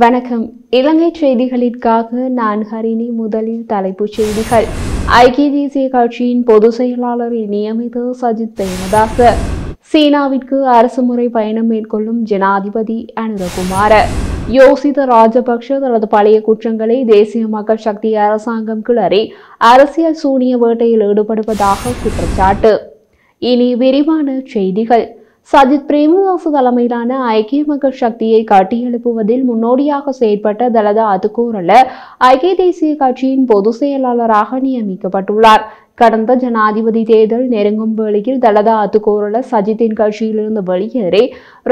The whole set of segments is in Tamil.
வணக்கம். இலங்கை செய்திகளுக்காக நான் ஹரிணி. முதலில் தலைப்புச் செய்திகள். ஐக்கிய தேசிய கட்சியின் பொதுச் செயலாளரை நியமித்த சஜித் பிரேமதாச. சீனாவிற்கு அரசுமுறை பயணம் மேற்கொள்ளும் ஜனாதிபதி அனுரகுமார. யோசித்த ராஜபக்ஷ தனது பழைய குற்றங்களை தேசிய மக்கள் சக்தி அரசாங்கம் கிளறி அரசியல் சூனிய வேட்டையில் ஈடுபடுவதாக குற்றச்சாட்டு. இனி விரிவான செய்திகள். சஜித் பிரேமதாச தலைமையிலான ஐக்கிய மக்கள் சக்தியை கட்டியெழுப்புவதில் முன்னோடியாக செயற்பட்ட தலதா அத்துக்கோரள ஐக்கிய தேசிய கட்சியின் பொதுச் செயலாளராக நியமிக்கப்பட்டுள்ளார். கடந்த ஜனாதிபதி தேர்தல் நெருங்கும் வேளையில் தலதா அத்துக்கோரள சஜித்தின் கட்சியிலிருந்து வெளியேறி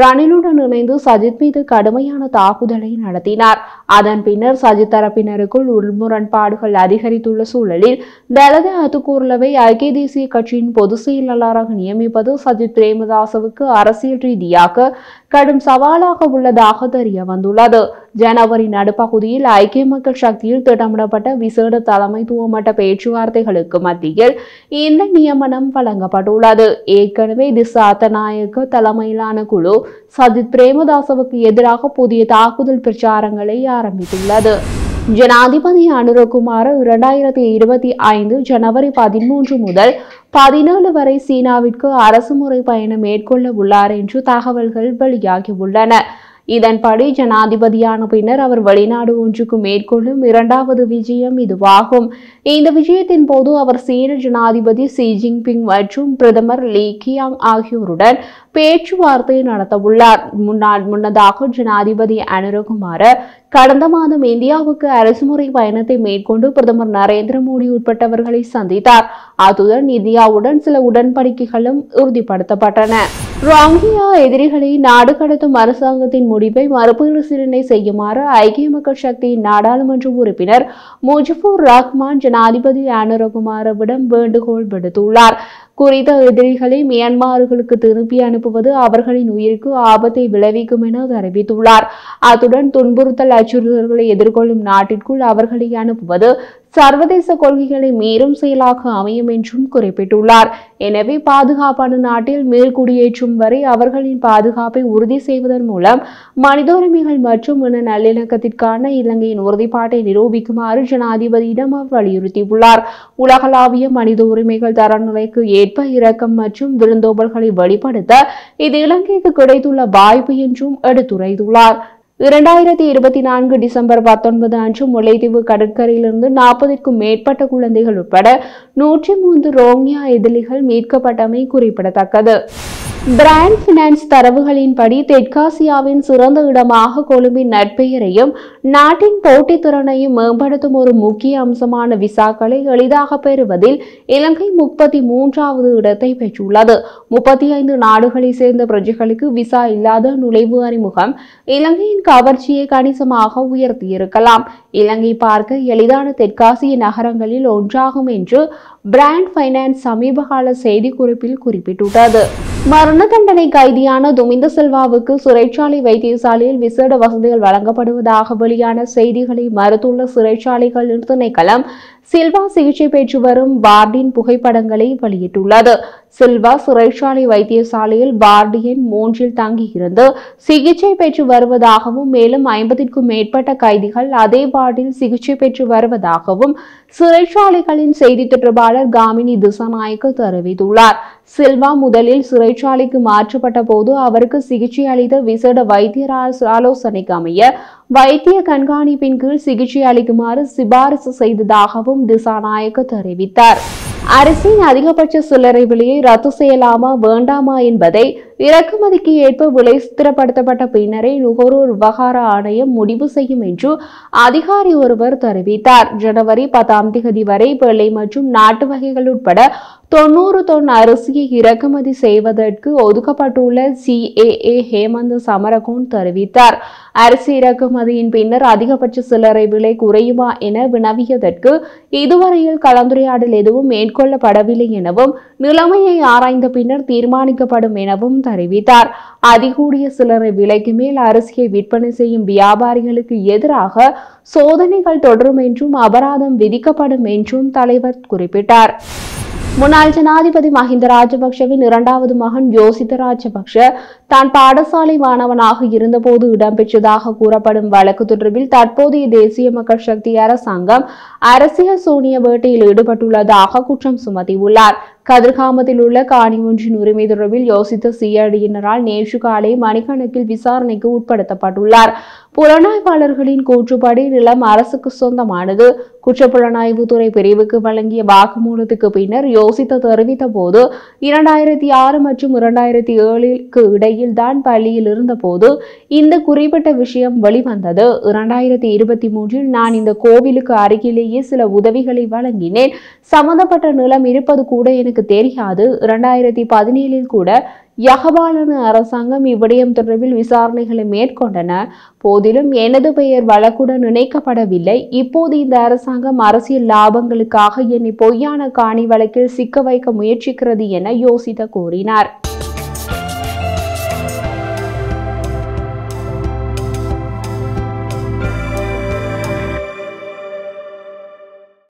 ரணிலுடன் இணைந்து சஜித் மீது கடுமையான தாக்குதலை நடத்தினார். அதன் பின்னர் சஜித் தரப்பினருக்குள் உள்முரண்பாடுகள் அதிகரித்துள்ள சூழலில் தலதா அத்துக்கோரளவை ஐக்கிய தேசிய கட்சியின் பொதுச் செயலாளராக நியமிப்பது சஜித் பிரேமதாசவுக்கு அரசியல் ரீதியாக கடும் சவாலாக உள்ளதாக தெரிய வந்துள்ளது. ஜனவரி நடுப்பகுதியில் ஐக்கிய மக்கள் சக்தியில் திட்டமிடப்பட்ட விசேட தலைமைத்துவ மட்ட பேச்சுவார்த்தைகளுக்கு மத்தியில் இந்த நியமனம் வழங்கப்பட்டுள்ளது. ஏற்கனவே திசா அத்தநாயக்க தலைமையிலான குழு சஜித் பிரேமதாசவுக்கு எதிராக புதிய தாக்குதல் பிரச்சாரங்களை ஆரம்பித்துள்ளது. ஜனாதிபதி அனுரகுமார 2025 ஜனவரி 13 முதல் 17 வரை சீனாவிற்கு அரசுமுறை பயணம் மேற்கொள்ள உள்ளார் என்று தகவல்கள் வெளியாகியுள்ளன. இதன்படி ஜனாதிபதியான பின்னர் அவர் வெளிநாடு ஒன்றுக்கு மேற்கொள்ளும் இரண்டாவது விஜயம் இதுவாகும். இந்த விஜயத்தின் போது அவர் சீன ஜனாதிபதி ஷி ஜின்பிங் மற்றும் பிரதமர் லீ கியாங் ஆகியோருடன் பேச்சுவார்த்தை நடத்தவுள்ளார். முன்னதாக ஜனாதிபதி அனுரகுமார கடந்த மாதம் இந்தியாவுக்கு அரசுமுறை பயணத்தை மேற்கொண்டு பிரதமர் நரேந்திர மோடி உட்பட்டவர்களை சந்தித்தார். அத்துடன் இந்தியாவுடன் சில உடன்படிக்கைகளும் உறுதிப்படுத்தப்பட்டன. ரோஹிங்கியா எதிரிகளை நாடு கடத்தும் அரசாங்கத்தின் முடிவை மறுபரிசீலனை செய்யுமாறு ஐக்கிய மக்கள் சக்தியின் நாடாளுமன்ற உறுப்பினர் முஜிபுர் ரஹ்மான் ஜனாதிபதி அனுரகுமாரவிடம் வேண்டுகோள் விடுத்துள்ளார். குறித்த எதிரிகளை மியான்மர்களுக்கு திருப்பி அனுப்புவது அவர்களின் உயிருக்கு ஆபத்தை விளைவிக்கும் என தெரிவித்துள்ளார். அத்துடன் துன்புறுத்தல் அச்சுறுத்தல்களை எதிர்கொள்ளும் நாட்டிற்குள் அவர்களை அனுப்புவது சர்வதேச கொள்கைகளை மீறும் செயலாக அமையும் என்றும் குறிப்பிட்டுள்ளார். எனவே பாதுகாப்பான நாட்டில் மீள்குடியேற்றும் வரை அவர்களின் பாதுகாப்பை உறுதி செய்வதன் மூலம் மனித உரிமைகள் மற்றும் இன நல்லிணக்கத்திற்கான இலங்கையின் உறுதிப்பாட்டை நிரூபிக்குமாறு ஜனாதிபதியிடம் அவர் வலியுறுத்தியுள்ளார். உலகளாவிய மனித உரிமைகள் தரநிலைக்கு ஏற்ப இரக்கம் மற்றும் விருந்தோம்பல்களை வெளிப்படுத்த இது இலங்கைக்கு கிடைத்துள்ள வாய்ப்பு என்றும் எடுத்துரைத்துள்ளார். 2024 டிசம்பர் 19 அன்று முல்லைத்தீவு கடற்கரையிலிருந்து 40க்கும் மேற்பட்ட குழந்தைகள் உட்பட 103 ரோஹிங்கியா எதிரிகள் மீட்கப்பட்டமை குறிப்பிடத்தக்கது. பிராண்ட் பினான்ஸ் தரவுகளின்படி தெற்காசியாவின் சிறந்த இடமாக கொழும்பின் நற்பெயரையும் நாட்டின் போட்டித்திறனையும் மேம்படுத்தும் ஒரு முக்கிய அம்சமான விசாக்களை எளிதாக பெறுவதில் இலங்கை 33வது இடத்தை பெற்றுள்ளது. 35 நாடுகளை சேர்ந்த பிரஜைகளுக்கு விசா இல்லாத நுழைவு அறிமுகம் இலங்கையின் கவர்ச்சியை கணிசமாக உயர்த்தியிருக்கலாம். இலங்கை பார்க்க எளிதான தெற்காசிய நகரங்களில் ஒன்றாகும் என்று பிராண்ட் பைனான்ஸ் சமீபகால செய்திக்குறிப்பில் குறிப்பிட்டுள்ளது. மரண தண்டனை கைதியான துமிந்த செல்வாவுக்கு சிறைச்சாலை வைத்தியசாலையில் விசேட வசதிகள் வழங்கப்படுவதாக வெளியான செய்திகளை மறுத்துள்ள சிறைச்சாலைகள் திணைக்களம் சில்வா சிகிச்சை பெற்று வரும் வார்டின் புகைப்படங்களை வெளியிட்டுள்ளது. சில்வா சிறைச்சாலை வைத்தியசாலையில் வார்டு எண் 3 தங்கியிருந்து சிகிச்சை பெற்று வருவதாகவும் மேலும் 50க்கும் மேற்பட்ட கைதிகள் அதே வார்டில் சிகிச்சை பெற்று வருவதாகவும் சிறைச்சாலைகளின் செய்தி தொடர்பாளர் காமினி திசாநாயக்க தெரிவித்துள்ளார். சில்வா முதலில் சிறைச்சாலைக்கு மாற்றப்பட்ட போது அவருக்கு சிகிச்சை அளித்த விசேட வைத்தியர் ஆலோசனைக்கு அமைய வைத்திய கண்காணிப்பின் கீழ் சிகிச்சை அளிக்குமாறு சிபாரிசு செய்ததாகவும் திசாநாயக்க தெரிவித்தார். அரசின் அதிகபட்ச சில்லறை விலையை ரத்து செய்யலாமா வேண்டாமா என்பதை இறக்குமதிக்கு ஏற்ப விலை ஸ்திரப்படுத்தப்பட்ட பின்னரே நுகர்வோர் விவகார ஆணையம் முடிவு செய்யும் என்று அதிகாரி ஒருவர் தெரிவித்தார். ஜனவரி 10 வரை வெள்ளை மற்றும் நாட்டு வகைகள் உட்பட 90 தொன் அரிசியை இறக்குமதி செய்வதற்கு ஒதுக்கப்பட்டுள்ள CAA ஹேமந்த் சமரகோன் தெரிவித்தார். அரிசி இறக்குமதியின் பின்னர் அதிகபட்ச சில்லறை விலை குறையுமா என வினவியதற்கு இதுவரையில் கலந்துரையாடல் எதுவும் மேற்கொள்ளப்படவில்லை எனவும் நிலைமையை ஆராய்ந்த பின்னர் தீர்மானிக்கப்படும் எனவும் தெரிவித்தார். அதிகூடிய சில்லறை விலைக்கு மேல் அரிசியை விற்பனை செய்யும் வியாபாரிகளுக்கு எதிராக சோதனைகள் தொடரும் என்றும் அபராதம் விதிக்கப்படும் என்றும் தலைவர் குறிப்பிட்டார். முன்னாள் ஜனாதிபதி மஹிந்த ராஜபக்ஷவின் இரண்டாவது மகன் யோசித்த ராஜபக்ஷ தான் பாடசாலை மாணவனாக இருந்தபோது இடம்பெற்றதாக கூறப்படும் வழக்கு தொடர்பில் தற்போதைய தேசிய மக்கள் சக்தி அரசாங்கம் அரசியல் சூனிய வேட்டையில் ஈடுபட்டுள்ளதாக குற்றம் சுமத்தியுள்ளார். கதிர்காமத்தில் உள்ள காணி ஒன்றின் உரிமை தொடர்பில் யோசித்த சிஐடியினரால் நேற்று காலை மணிக்கணக்கில் விசாரணைக்கு உட்படுத்தப்பட்டுள்ளார். புலனாய்வாளர்களின் கூற்றுப்படி நிலம் அரசுக்கு சொந்தமானது. குற்றப்புலனாய்வுத்துறை பிரிவுக்கு வழங்கிய வாக்குமூலத்துக்கு பின்னர் யோசித்த தெரிவித்த போது 2006 மற்றும் 2007க்கு இடையில் தான் பள்ளியில் இருந்தபோது இந்த குறிப்பிட்ட விஷயம் வெளிவந்தது. 2023 நான் இந்த கோவிலுக்கு அருகிலேயே சில உதவிகளை வழங்கினேன். சம்பந்தப்பட்ட நிலம் இருப்பது கூட எனக்கு தெரியாது. 2017 கூட யகபாலன அரசாங்கம் இவ்விடயம் தொடர்பில் விசாரணைகளை மேற்கொண்டன. போதிலும் எனது பெயர் வழக்குடன் இணைக்கப்படவில்லை. இப்போது இந்த அரசாங்கம் அரசியல் லாபங்களுக்காக என்னை பொய்யான காணி வழக்கில் சிக்க வைக்க முயற்சிக்கிறது என யோசித்த கூறினார்.